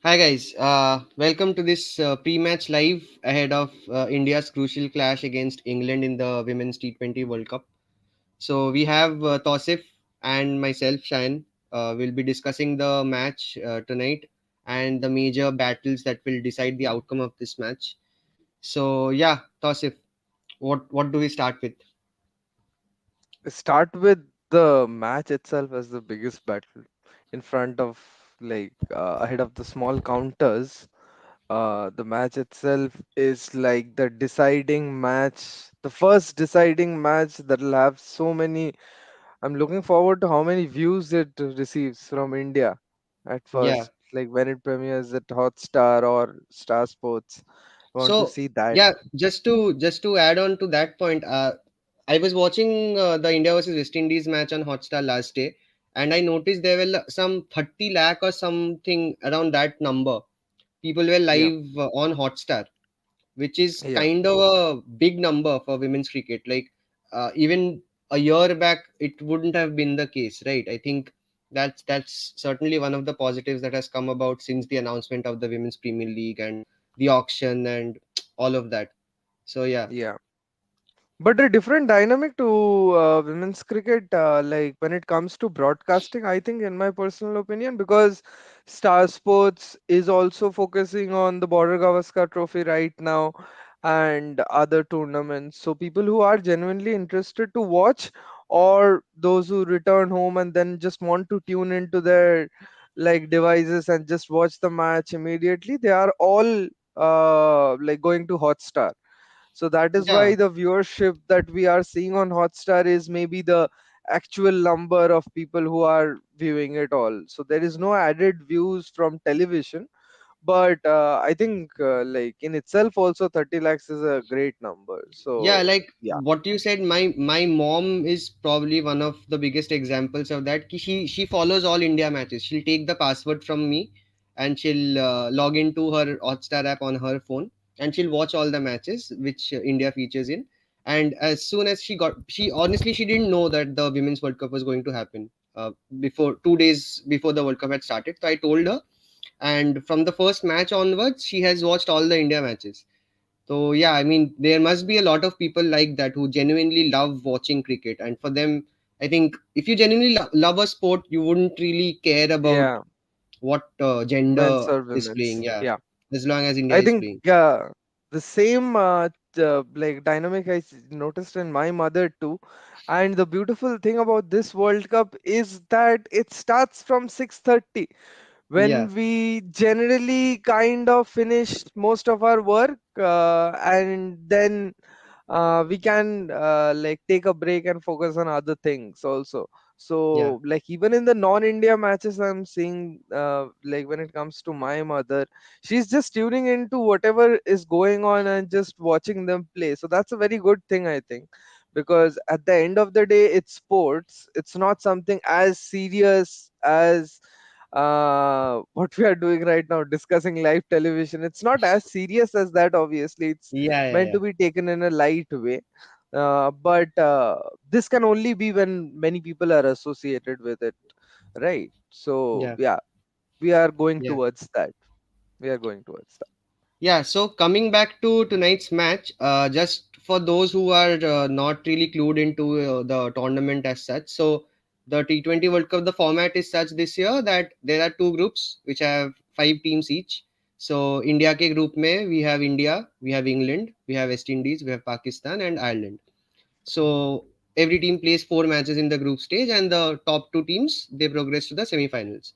Hi guys, welcome to this pre-match live ahead of India's crucial clash against England in the Women's T20 World Cup. So we have Tausif and myself, Shayan, will be discussing the match tonight and the major battles that will decide the outcome of this match. So yeah, Tausif, what do we start with? Start with the match itself as the biggest battle in front of ahead of the small counters. The match itself is like the deciding match, the first deciding match that will have so many. I'm looking forward to how many views it receives from India at Yeah. first, like when it premieres at Hotstar or Star Sports. I want to So see that. yeah, just to add on to that point, I was watching the India versus West Indies match on Hotstar last day, and I noticed there were some 30 lakh or something around that number. People were Yeah, live on Hotstar, which is yeah, kind of a big number for women's cricket. Like even a year back, it wouldn't have been the case, right? I think that's certainly one of the positives that has come about since the announcement of the Women's Premier League and the auction and all of that. So yeah, yeah. But a different dynamic to women's cricket, like when it comes to broadcasting, I think, in my personal opinion, because Star Sports is also focusing on the Border Gavaskar Trophy right now and other tournaments. So people who are genuinely interested to watch, or those who return home and then just want to tune into their devices and just watch the match immediately, they are all going to Hotstar. So that is yeah, why the viewership that we are seeing on Hotstar is maybe the actual number of people who are viewing it all. So there is no added views from television. But I think in itself also 30 lakhs is a great number. yeah. So Like yeah, what you said, my mom is probably one of the biggest examples of that. She follows all India matches. She'll take the password from me, and she'll log into her Hotstar app on her phone, and she'll watch all the matches which India features in. And as soon as she honestly she didn't know that the Women's World Cup was going to happen before 2 days before the World Cup had started. So I told her, and from the first match onwards, she has watched all the India matches. So yeah, I mean, there must be a lot of people like that who genuinely love watching cricket, and for them, I think if you genuinely love a sport, you wouldn't really care about yeah, what men's gender or is playing. women's. Yeah, Yeah. as long as India I is think playing. the same dynamic noticed in my mother too. And the beautiful thing about this World Cup is that it starts from 6:30, Yeah, when we generally kind of finish most of our work, and then we can take a break and focus on other things also. yeah, So even in the non-India matches, I'm seeing when it comes to my mother, she's just tuning into whatever is going on and just watching them play. So that's a very good thing, I think, because at the end of the day, it's sports. It's not something as serious as what we are doing right now, discussing live television. It's not as serious as that, obviously. It's yeah, yeah, meant yeah, to be taken in a light way. But this can only be when many people are associated with it, right? So yeah, yeah, we are going yeah. towards that. We are going towards that. Yeah, so coming back to tonight's match, just for those who are not really clued into the tournament as such, so the T20 World Cup, the format is such this year that there are two groups which have five teams each. So India ke group mein we have India, we have England, we have West Indies, we have Pakistan and Ireland. So every team plays four matches in the group stage, and the top two teams they progress to the semi-finals.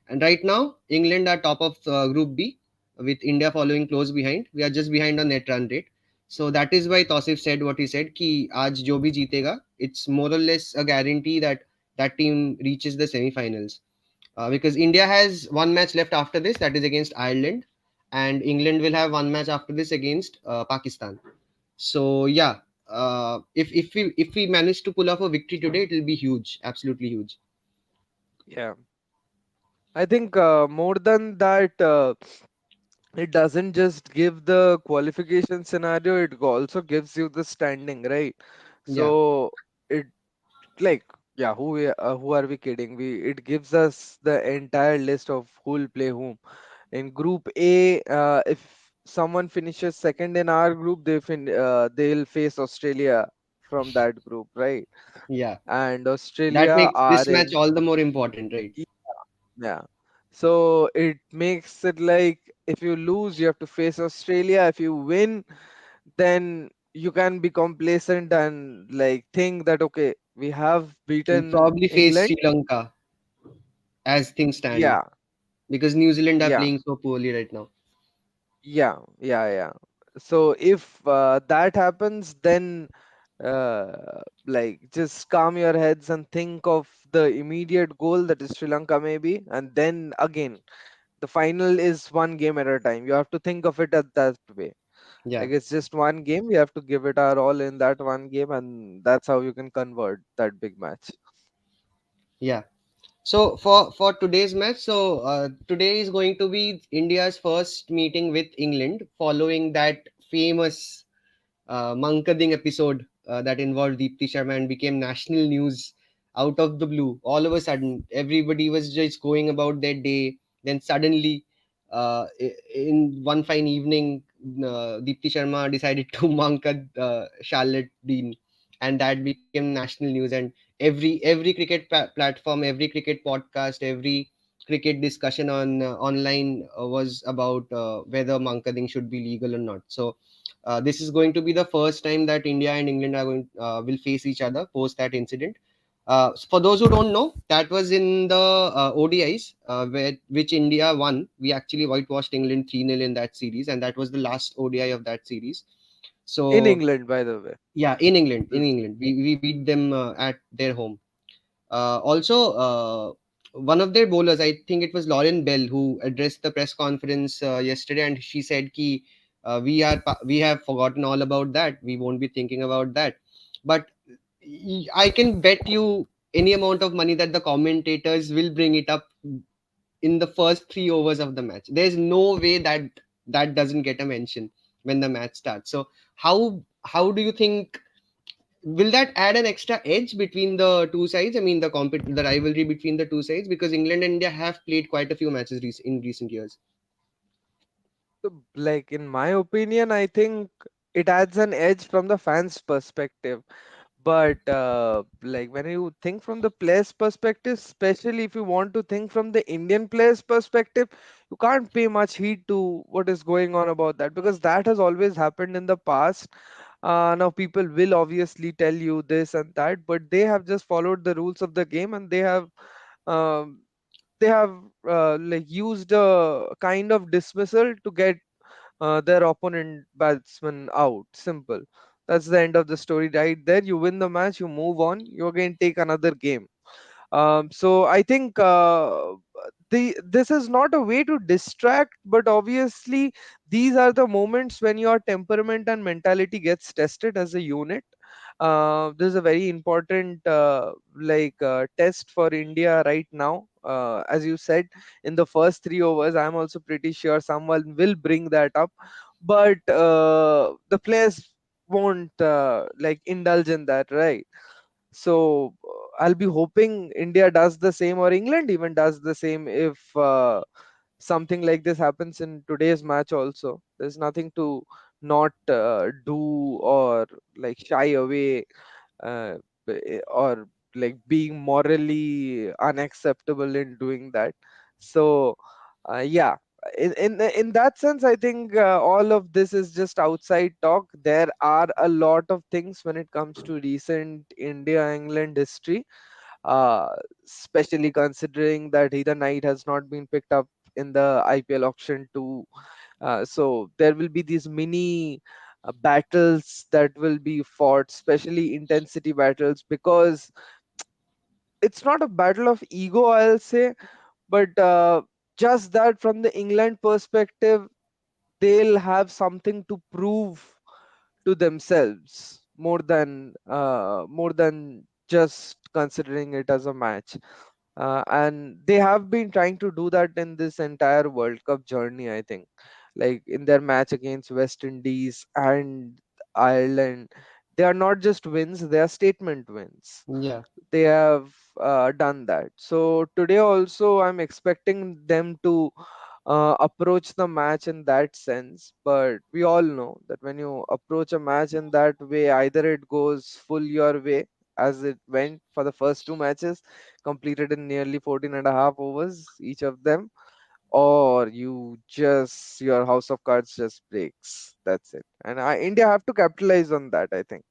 And right now, England are top of Group B, with India following close behind. We are just behind on net run rate. So that is why Tausif said what he said. Ki aaj jo bhi jeetega, it's more or less a guarantee that that team reaches the semi-finals. Because India has one match left after this, that is against Ireland, and England will have one match after this against Pakistan. So yeah, if we manage to pull off a victory today, it will be huge, absolutely huge. Yeah, I think more than that, it doesn't just give the qualification scenario, it also gives you the standing, right? Yeah, So it, like, yeah, who are we kidding? We, it gives us the entire list of who will play whom. In Group A, if someone finishes second in our group, they'll face Australia from that group, right? Yeah, And that Australia makes are this match in. all the more important, right? Yeah. So it makes it like if you lose, you have to face Australia. If you win, then you can be complacent and like think that okay, we have We'll beaten probably face England. Sri Lanka as things stand Yeah, because New Zealand are yeah, playing so poorly right now. yeah. So if that happens, then like just calm your heads and think of the immediate goal that is Sri Lanka maybe, and then again the final is one game at a time. You have to think of it at that way. Yeah, Like it's just one game. We have to give it our all in that one game, and that's how you can convert that big match. yeah. So for today's match, so today is going to be India's first meeting with England following that famous Mankading episode that involved Deepti Sharma and became national news out of the blue. All of a sudden, everybody was just going about their day. Then suddenly, in one fine evening, Deepti Sharma decided to Mankad Charlotte Dean, and that became national news. And every cricket platform, every cricket podcast, every cricket discussion on online was about whether Mankading should be legal or not. So this is going to be the first time that India and England are going will face each other post that incident. For those who don't know, that was in the ODIs, which India won. We actually whitewashed England 3-0 in that series, and that was the last ODI of that series. In So England, by the way. yeah, in England, This, we beat them at their home. Also, one of their bowlers, I think it was Lauren Bell, who addressed the press conference yesterday, and she said, "Ki we have forgotten all about that. We won't be thinking about that." But I can bet you any amount of money that the commentators will bring it up in the first 3 overs of the match. There's no way that that doesn't get a mention when the match starts. So how do you think will that add an extra edge between the two sides? I mean, the rivalry between the two sides, because England and India have played quite a few matches in recent years. like in my opinion, I think it adds an edge from the fans' perspective. But like when you think from the player's perspective, especially if you want to think from the Indian player's perspective, you can't pay much heed to what is going on about that because that has always happened in the past. Now people will obviously tell you this and that, but they have just followed the rules of the game and um, they have like used a kind of dismissal to get their opponent batsman out. Simple. That's the end of the story right there. You win the match, you move on, you again take another game. So I think this is not a way to distract, but obviously these are the moments when your temperament and mentality gets tested as a unit. This is a very important test for India right now. As you said, in the first 3 overs, I'm also pretty sure someone will bring that up, but the players won't like indulge in that, right? So I'll be hoping India does the same or England even does the same if something like this happens in today's match also. There's nothing to not do or like shy away or like being morally unacceptable in doing that. So yeah, in that sense, I think all of this is just outside talk. There are a lot of things when it comes to recent India England history, uh, especially considering that either Knight has not been picked up in the IPL auction too. So there will be these mini battles that will be fought, especially intensity battles, because it's not a battle of ego, I'll say, but just that from the England perspective, they'll have something to prove to themselves more than just considering it as a match. And they have been trying to do that in this entire World Cup journey, I think. Like in their match against West Indies and Ireland, they are not just wins, they are statement wins. Yeah, They have done that. So today also, I'm expecting them to approach the match in that sense. But we all know that when you approach a match in that way, either it goes full your way, as it went for the first two matches, completed in nearly 14 and a half overs, each of them, or you just, your house of cards just breaks. That's it. And India have to capitalize on that, I think.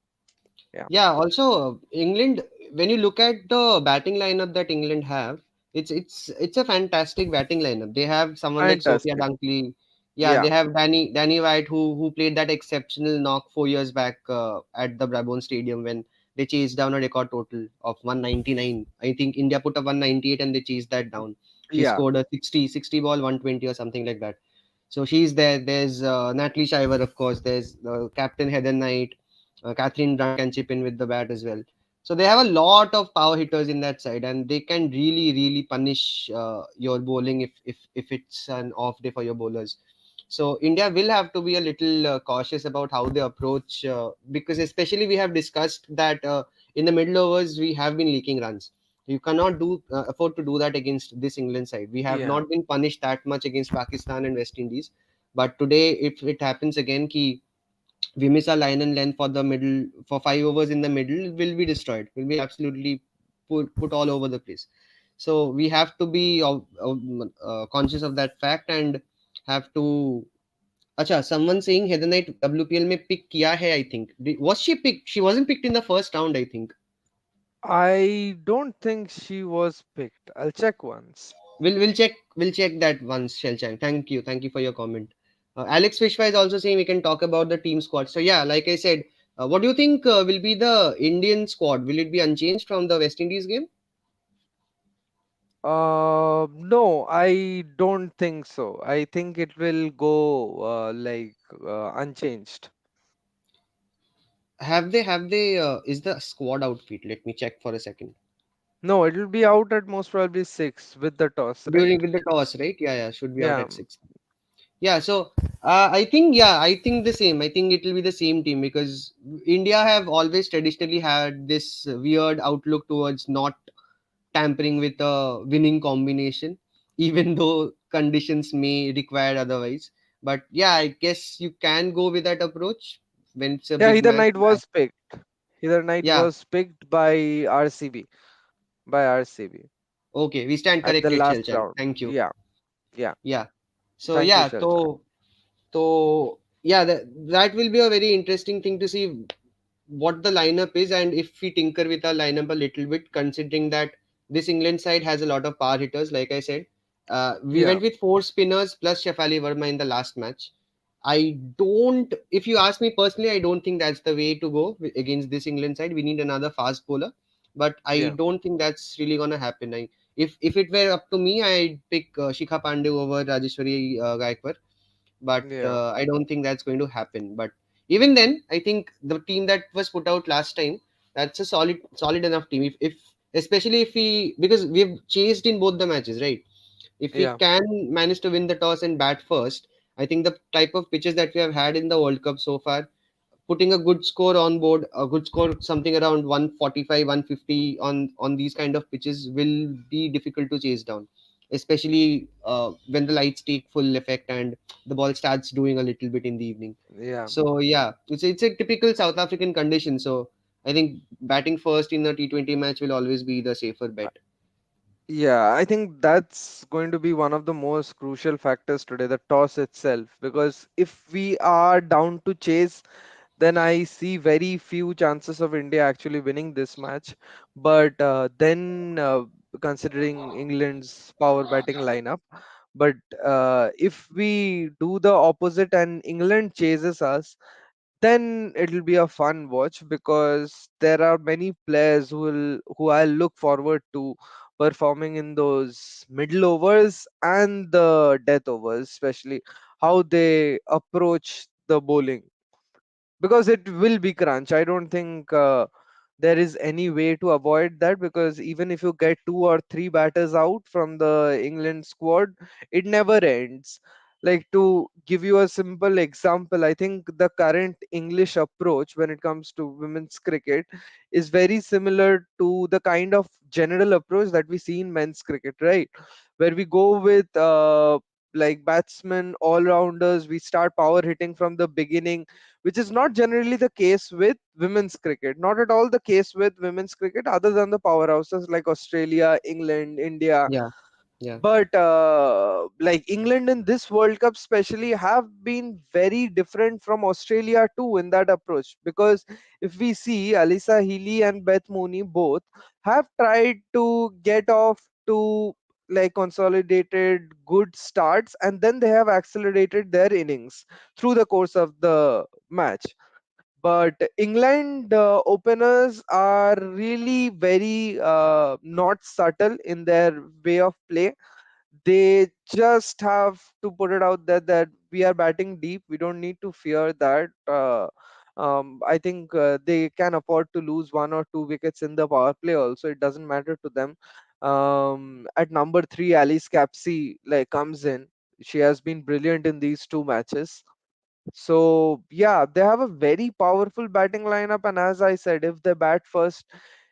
Yeah. Yeah, also England, when you look at the batting lineup that England have, it's a fantastic batting lineup. They have someone like Sophia Fantastic. Dunkley. Yeah, Yeah. they have Danny White who played that exceptional knock 4 years back at the Brabant Stadium when they chased down a record total of 199. I think India put up 198 and they chased that down. She Yeah. scored a 60 ball 120 or something like that. So she's there. There's Natalie Shiver, of course. There's Captain Heather Knight. Catherine Dunn can chip in with the bat as well. So they have a lot of power hitters in that side, and they can really punish your bowling if it's an off day for your bowlers. So India will have to be a little cautious about how they approach, because especially we have discussed that in the middle overs we have been leaking runs. You cannot do afford to do that against this England side. We have Yeah. not been punished that much against Pakistan and West Indies, but today if it happens again, ki we miss our line and length for the middle for 5 overs in the middle, will be destroyed. Will be absolutely put all over the place. So we have to be conscious of that fact and have to. Acha, someone saying Heather Knight WPL में pick किया है, I think. Was she picked? She wasn't picked in the first round, I think. I don't think she was picked. I'll check once. We'll check that once, Shell Chang. Thank you for your comment. Alex Fishwa is also saying we can talk about the team squad. So yeah, like I said, what do you think will be the Indian squad? Will it be unchanged from the West Indies game? No, I don't think so. I think it will go unchanged. Have they? Is the squad outfit? Let me check for a second. No, it will be out at most probably six with the toss, right? During with the toss, right? Yeah, should be out Yeah, at 6. Yeah, so I think the same. I think it will be the same team because India have always traditionally had this weird outlook towards not tampering with a winning combination, even though conditions may require otherwise. But yeah, I guess you can go with that approach when it's a yeah. big Either match. Knight was picked. Either Knight Yeah, was picked by RCB. By RCB okay, we stand at the corrected, last Shelchan. round. Thank you. Yeah, yeah. Yeah. So Thank you, yeah, Shalchan. so yeah, that will be a very interesting thing to see what the lineup is and if we tinker with our lineup a little bit, considering that this England side has a lot of power hitters, like I said. We Yeah, went with four spinners plus Shafali Verma in the last match. If you ask me personally, I don't think that's the way to go against this England side. We need another fast bowler, but I yeah, don't think that's really gonna happen. If it were up to me, I'd pick Shikha Pandey over Rajeshwari Gaikwad, but yeah, I don't think that's going to happen. But even then, I think the team that was put out last time, that's a solid enough team. If especially if we, because we've chased in both the matches, right? If we yeah, can manage to win the toss and bat first, I think the type of pitches that we have had in the World Cup so far, putting a good score on board, a good score something around 145, 150 on these kind of pitches will be difficult to chase down, especially when the lights take full effect and the ball starts doing a little bit in the evening. yeah. So yeah, it's a typical South African condition. So I think batting first in a T20 match will always be the safer bet. Yeah, I think that's going to be one of the most crucial factors today, the toss itself. Because if we are down to chase, then I see very few chances of India actually winning this match. But then, considering England's power batting lineup, but if we do the opposite and England chases us, then it'll be a fun watch because there are many players who I look forward to performing in those middle overs and the death overs, especially how they approach the bowling, because it will be crunch. I don't think there is any way to avoid that, because even if you get two or three batters out from the England squad, it never ends. Like, to give you a simple example, I think the current English approach when it comes to women's cricket is very similar to the kind of general approach that we see in men's cricket, right? Where we go with like batsmen, all rounders. We start power hitting from the beginning, which is not generally the case with women's cricket. Not at all the case with women's cricket, other than the powerhouses like Australia, England, India. Yeah, yeah, But like England in this World Cup, especially, have been very different from Australia too in that approach. Because if we see Alyssa Healy and Beth Mooney both have tried to get off to like consolidated good starts, and then they have accelerated their innings through the course of the match. But England openers are really very not subtle in their way of play. They just have to put it out there that we are batting deep. We don't need to fear that. I think they can afford to lose 1 or 2 wickets in the power play. Also, it doesn't matter to them. At number three, Alice Capsey like comes in. She has been brilliant in these two matches. So yeah, they have a very powerful batting lineup, and as I said, if they bat first,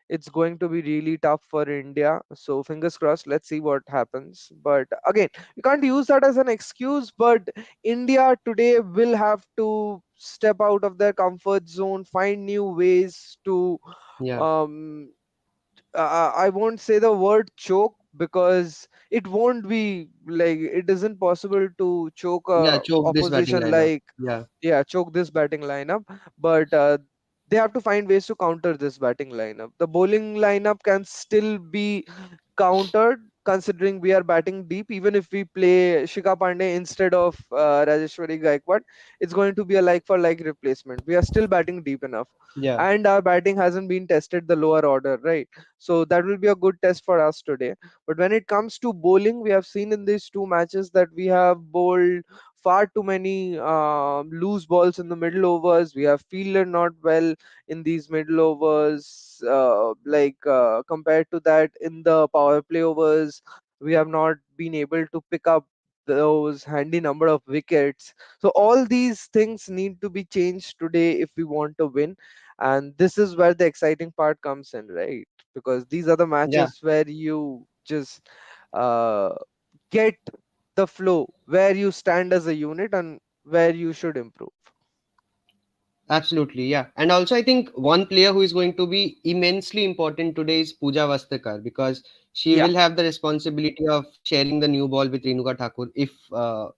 it's going to be really tough for India. So fingers crossed. Let's see what happens. But again, you can't use that as an excuse. But India today will have to step out of their comfort zone, find new ways to yeah, um, I won't say the word choke because it won't be like it isn't possible to choke yeah. a Choke this batting opposition lineup. like Yeah, yeah, choke this batting lineup. But they have to find ways to counter this batting lineup. The bowling lineup can still be countered considering we are batting deep. Even if we play Shika Pandey instead of Rajeshwari Gaikwad, it's going to be a like for like replacement. We are still batting deep enough, yeah, and our batting hasn't been tested the lower order, right? So that will be a good test for us today. But when it comes to bowling, we have seen in these two matches that we have bowled far too many loose balls in the middle overs. We have fielded not well in these middle overs. Compared to that, in the power play overs, we have not been able to pick up those handy number of wickets. So all these things need to be changed today if we want to win. And this is where the exciting part comes in, right? Because these are the yeah. matches where you just uh, get the flow, where you stand as a unit and where you should improve. Absolutely, yeah. And also, I think one player who is going to be immensely important today is Pooja Vastakar because she Yeah, will have the responsibility of sharing the new ball with Renuka Thakur if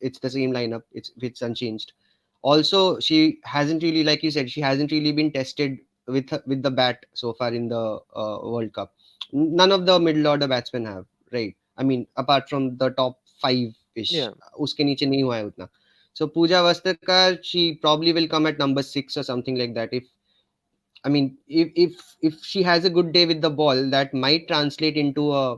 it's the same lineup, if it's unchanged. Also, she hasn't really, like you said, she hasn't really been tested with the bat so far in the World Cup. None of the middle order batsmen have, right? I mean, apart from the top five ish, yeah. उसके नीचे नहीं हुआ है उतना. So Pooja Vastakar, she probably will come at number six or something like that. If I mean, if she has a good day with the ball, that might translate into a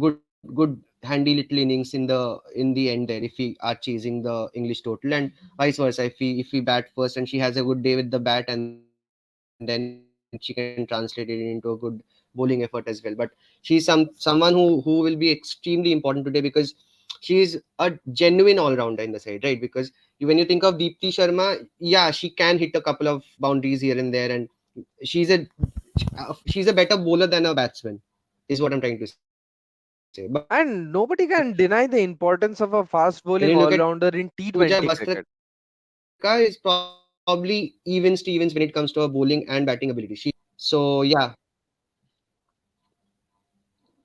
good handy little innings in the end there. If we are chasing the English total and vice versa, if we bat first and she has a good day with the bat, and then she can translate it into a good bowling effort as well. But she's someone who will be extremely important today because she is a genuine all-rounder in the side, right? Because when you think of Deepti Sharma, yeah, she can hit a couple of boundaries here and there, and she's a she's a better bowler than a batsman, is what I'm trying to say. But when you look at And nobody can deny the importance of a fast Pooja bowling all-rounder Vastakar, in is T20 probably cricket. Evans to Evans when it comes to her bowling and batting ability. So yeah,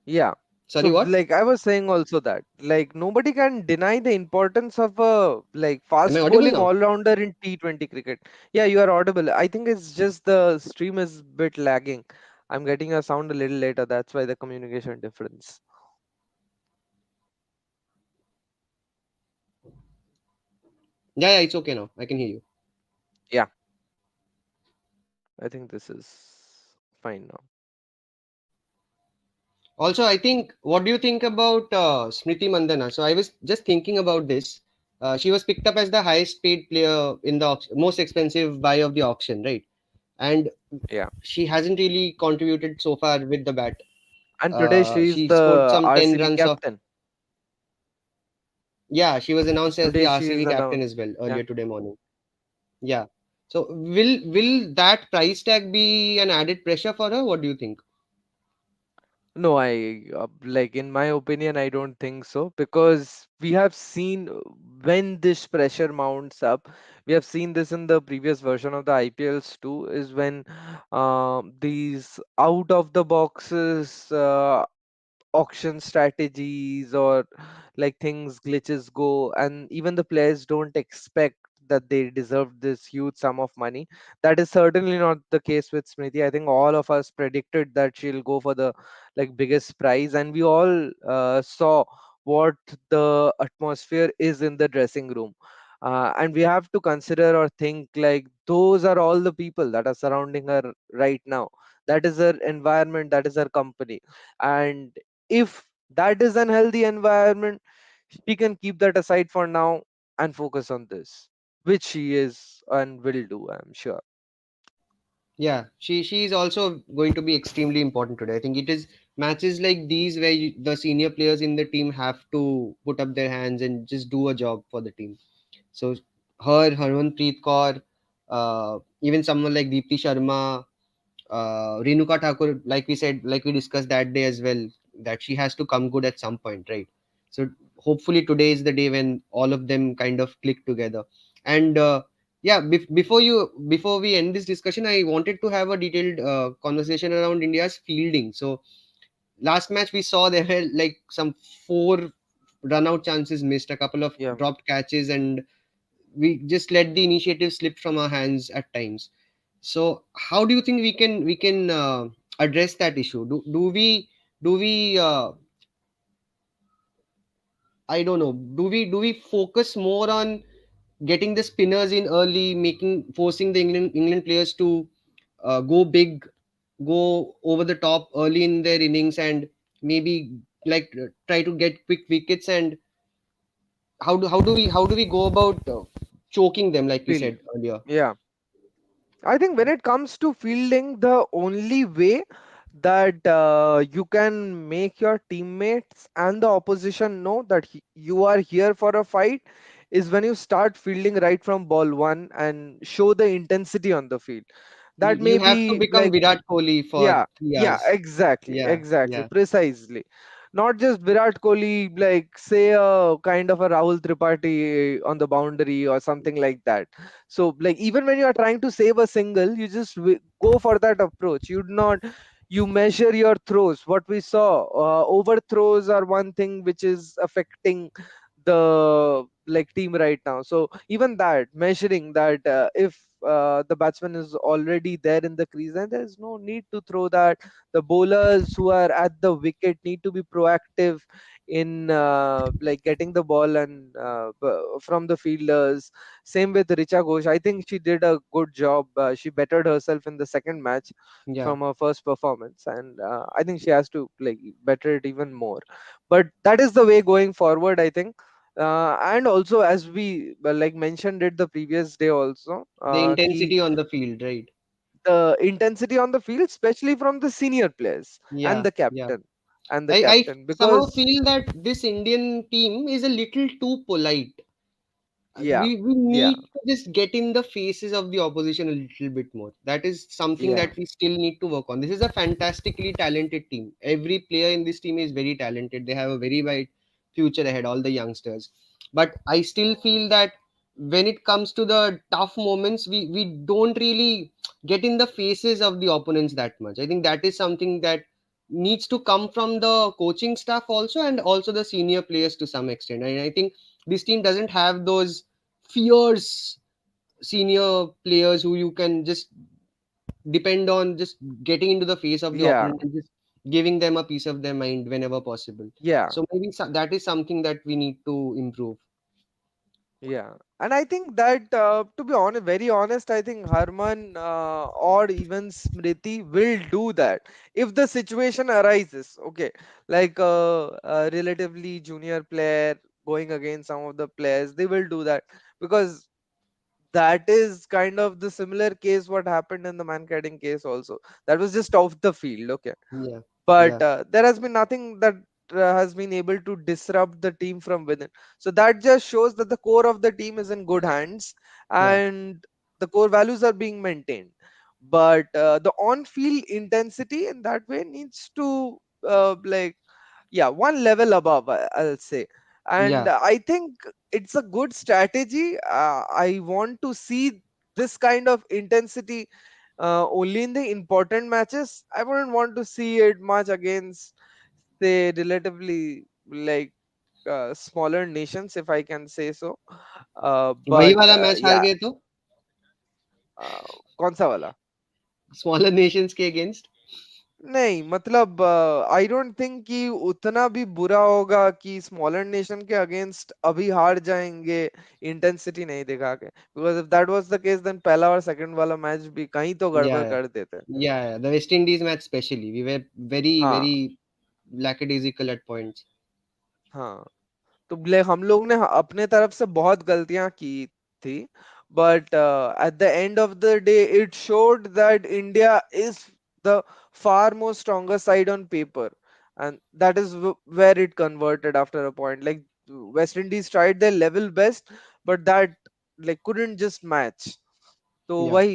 Yeah. sorry, So what? like I was saying also that like nobody can deny the importance of a like Am I fast audible bowling now? all-rounder in T20 cricket. Yeah, you are audible. I think it's just the stream is bit lagging. I'm getting a sound a little later. That's why the communication difference. Yeah, yeah, it's okay now. I can hear you. Yeah, I think this is fine now. Also, I think, what do you think about Smriti Mandana? So I was just thinking about this. She was picked up as the highest paid player in the most expensive buy of the auction, right? And Yeah. she hasn't really contributed so far with the bat. And today she is She scored the some 10 RCB runs of, captain. yeah, she was announced as the Today she is RCB captain as announced. well Yeah. earlier today morning. Yeah. So will that price tag be an added pressure for her? What do you think? No, I like in my opinion, I don't think so, because we have seen when this pressure mounts up. We have seen this in the previous version of the IPLs too, is when these out of the boxes auction strategies or like things glitches go, and even the players don't expect that they deserve this huge sum of money. That is certainly not the case with Smriti. I think all of us predicted that she'll go for the like biggest prize, and we all saw what the atmosphere is in the dressing room. And we have to consider or think like those are all the people that are surrounding her right now. That is her environment, that is her company. And if that is an healthy environment, she can keep that aside for now and focus on this, which she is and will do, I'm sure. Yeah, she is also going to be extremely important today. I think it is matches like these where the senior players in the team have to put up their hands and just do a job for the team. So her, Harmanpreet Kaur, even someone like Deepti Sharma, Renuka Thakur, like we said, like we discussed that day as well, that she has to come good at some point, right? So hopefully today is the day when all of them kind of click together. And yeah, before we end this discussion, I wanted to have a detailed conversation around India's fielding. So last match we saw there were like some four run out chances missed, a couple of Yeah, dropped catches, and we just let the initiative slip from our hands at times. So how do you think we can address that issue? Do we I don't know. Do we focus more on getting the spinners in early, making forcing the England players to go big, go over the top early in their innings, and maybe like try to get quick wickets? And how do we go about choking them, like you feel. said earlier? Yeah. I think when it comes to fielding, the only way that you can make your teammates and the opposition know that you are here for a fight is when you start fielding right from ball one and show the intensity on the field. That You may have to be become like, Virat Kohli for yeah, three yeah, hours. exactly, Yeah, exactly, yeah, precisely. Not just Virat Kohli, like say a kind of a Rahul Tripathi on the boundary or something like that. So, like even when you are trying to save a single, you just go for that approach. You do not, you measure your throws. What we saw, overthrows are one thing which is affecting the like team right now. So even that measuring that if the batsman is already there in the crease, then there's no need to throw that. The bowlers who are at the wicket need to be proactive in like getting the ball and from the fielders. Same with Richa Ghosh. I think she did a good job. She bettered herself in the second match yeah. from her first performance, and I think she has to like better it even more. But that is the way going forward, I think. And also, as we like mentioned it the previous day also, The ki intensity on the field, right? the intensity on the field, especially from the senior players and Yeah, the yeah. captain, I somehow because feel that this Indian team is a little too polite. yeah, We yeah, need to just get in the faces of the opposition a little bit more. That is something yeah, that we still need to work on. This is a fantastically talented team. Every player in this team is very talented. They have a very bright future ahead, all the youngsters. But I still feel that when it comes to the tough moments, we don't really get in the faces of the opponents that much. I think that is something that needs to come from the coaching staff also, and also the senior players to some extent. And I think this team doesn't have those fierce senior players who you can just depend on just getting into the face of the yeah, opponent and just giving them a piece of their mind whenever possible. yeah, So maybe that is something that we need to improve. yeah. And I think that, to be honest, very honest, I think Harman or even Smriti will do that if the situation arises. Okay, like a relatively junior player going against some of the players, they will do that because that is kind of the similar case what happened in the Mankading case also. That was just off the field. Okay, Yeah, but yeah, there has been nothing that has been able to disrupt the team from within. So that just shows that the core of the team is in good hands yeah, and the core values are being maintained. But the on-field intensity in that way needs to like, yeah, one level above, I'll say. And Yeah. I think it's a good strategy. I want to see this kind of intensity only in the important matches. I wouldn't want to see it much against, say, relatively like smaller nations, if I can say so. वही But वाला match हार yeah, गए तो कौन सा वाला? Smaller Nations के against. नहीं मतलब आई डोंट थिंक कि उतना भी बुरा होगा कि स्मॉलर नेशन के अगेंस्ट अभी हार जाएंगे इंटेंसिटी नहीं दिखा के, because if that was the case then पहला और सेकंड वाला मैच भी कहीं तो गड़बड़ Yeah, कर देते. yeah, the West Indies match especially, we were very, हाँ. very lackadaisical at points. हाँ, तो हम लोग ने अपने तरफ से बहुत गलतियां की थी, but at the end of the day it showed that India is the far more stronger side on paper, and that is where it converted after a point. Like, West Indies tried their level best, but that like couldn't just match. So Yeah. why?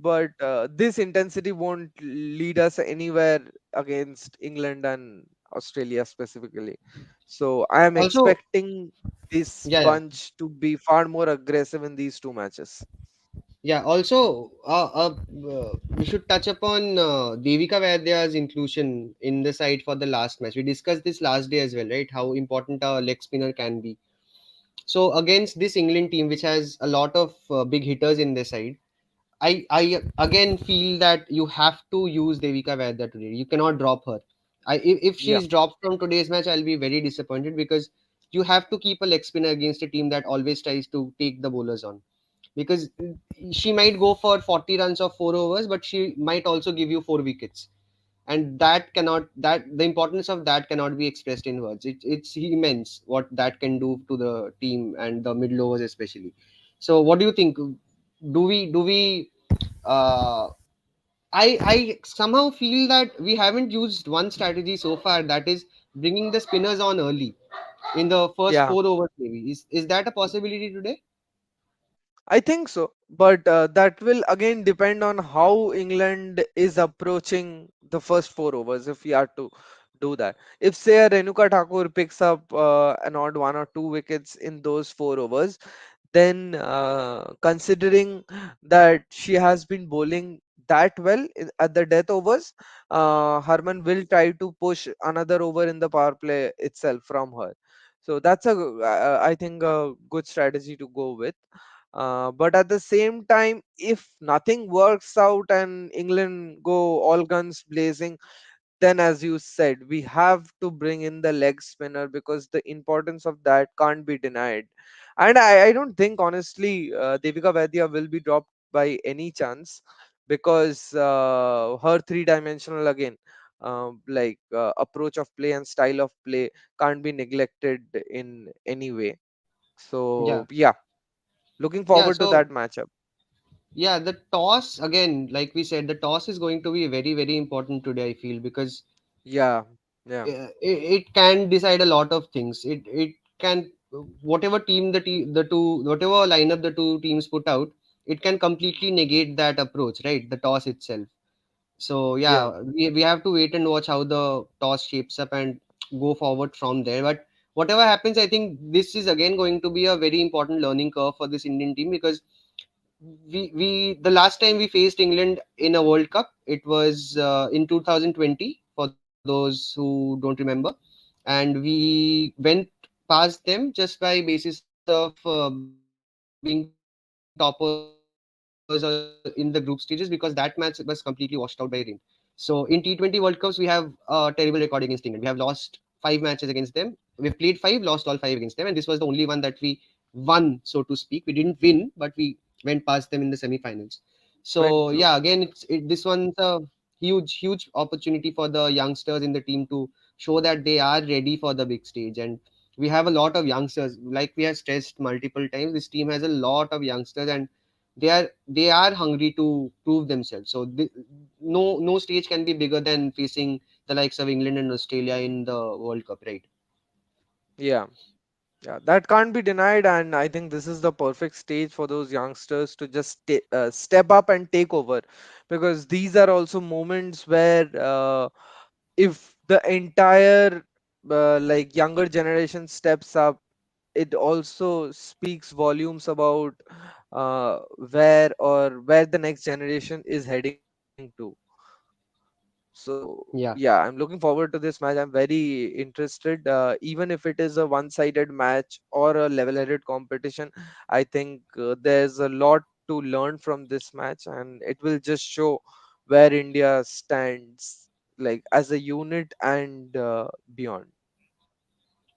But this intensity won't lead us anywhere against England and Australia specifically. So I am Also, expecting this yeah, yeah. bunch to be far more aggressive in these two matches. Yeah, also, we should touch upon Devika Vaidya's inclusion in the side for the last match. We discussed this last day as well, right? How important a leg spinner can be. So against this England team, which has a lot of big hitters in their side, I again feel that you have to use Devika Vaidya today. You cannot drop her. If Yeah, she's dropped from today's match, I'll be very disappointed because you have to keep a leg spinner against a team that always tries to take the bowlers on. Because she might go for 40 runs of 4 overs, but she might also give you 4 wickets, and that the importance of that cannot be expressed in words. It's immense what that can do to the team and the middle overs especially. So what do you think? Do we uh, I somehow feel that we haven't used one strategy so far, that is bringing the spinners on early in the first yeah. 4 overs. Maybe is that a possibility today? I think so, but that will again depend on how England is approaching the first four overs. If we are to do that, if say a Renuka Thakur picks up an odd one or two wickets in those 4 overs, then considering that she has been bowling that well at the death overs, Harman will try to push another over in the power play itself from her. So that's I think a good strategy to go with. But at the same time, if nothing works out and England go all guns blazing, then as you said, we have to bring in the leg spinner because the importance of that can't be denied. And I don't think, honestly, Devika Vaidya will be dropped by any chance, because her three-dimensional again, approach of play and style of play can't be neglected in any way. So Yeah, yeah, looking yeah. forward to So that matchup. yeah, the toss again, like we said, the toss is going to be very, very important today. I feel because Yeah, yeah, it can decide a lot of things. It can, whatever team the two, whatever lineup the two teams put out, it can completely negate that approach, right? The toss itself. So yeah, yeah, we have to wait and watch how the toss shapes up and go forward from there. But whatever happens, I think this is again going to be a very important learning curve for this Indian team, because we the last time we faced England in a World Cup, it was in 2020. For those who don't remember, and we went past them just by basis of being toppers in the group stages, because that match was completely washed out by rain. So in T20 World Cups, we have a terrible record against England. We have lost 5 matches against them. We've played 5, lost all 5 against them, and this was the only one that we won, so to speak. We didn't win, but we went past them in the semi-finals. So yeah, went again, through. this one's a huge opportunity for the youngsters in the team to show that they are ready for the big stage. And we have a lot of youngsters, like we have stressed multiple times. This team has a lot of youngsters, and they are hungry to prove themselves. So no stage can be bigger than facing the likes of England and Australia in the World Cup, right? Yeah, yeah, that can't be denied, and I think this is the perfect stage for those youngsters to just step up and take over, because these are also moments where if the entire like younger generation steps up, it also speaks volumes about where the next generation is heading to. So yeah, Yeah. I'm looking forward to this match. I'm very interested. Even if it is a one-sided match or a level-headed competition, I think there's a lot to learn from this match, and it will just show where India stands, like as a unit and beyond.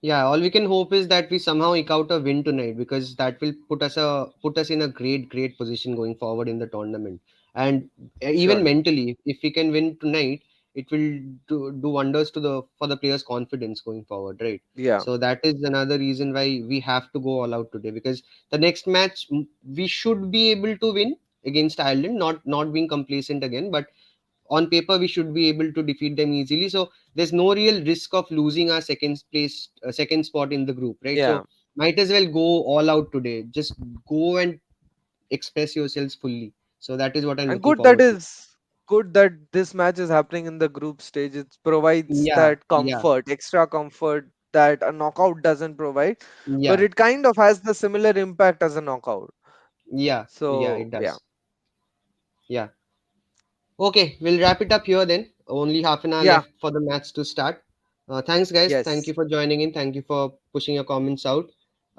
Yeah, all we can hope is that we somehow eke out a win tonight, because that will put us in a great position going forward in the tournament. And even Surely, mentally, if we can win tonight, it will do wonders to the for the players' confidence going forward, right? yeah, So that is another reason why we have to go all out today, because the next match, we should be able to win against Ireland, not being complacent again, but on paper we should be able to defeat them easily. So there's no real risk of losing our second spot in the group, right? yeah. So might as well go all out today, just go and express yourselves fully. So that is what I'm And looking forward to. good that this match is happening in the group stage. It provides Yeah, that yeah, comfort, extra comfort that a knockout doesn't provide, but yeah, it kind of has the similar impact as a knockout. yeah, So it yeah, does. Yeah. Okay, we'll wrap it up here then. Only half an hour yeah, left for the match to start. Thanks, guys. Thank yes, you for joining in. Thank you for pushing your comments out.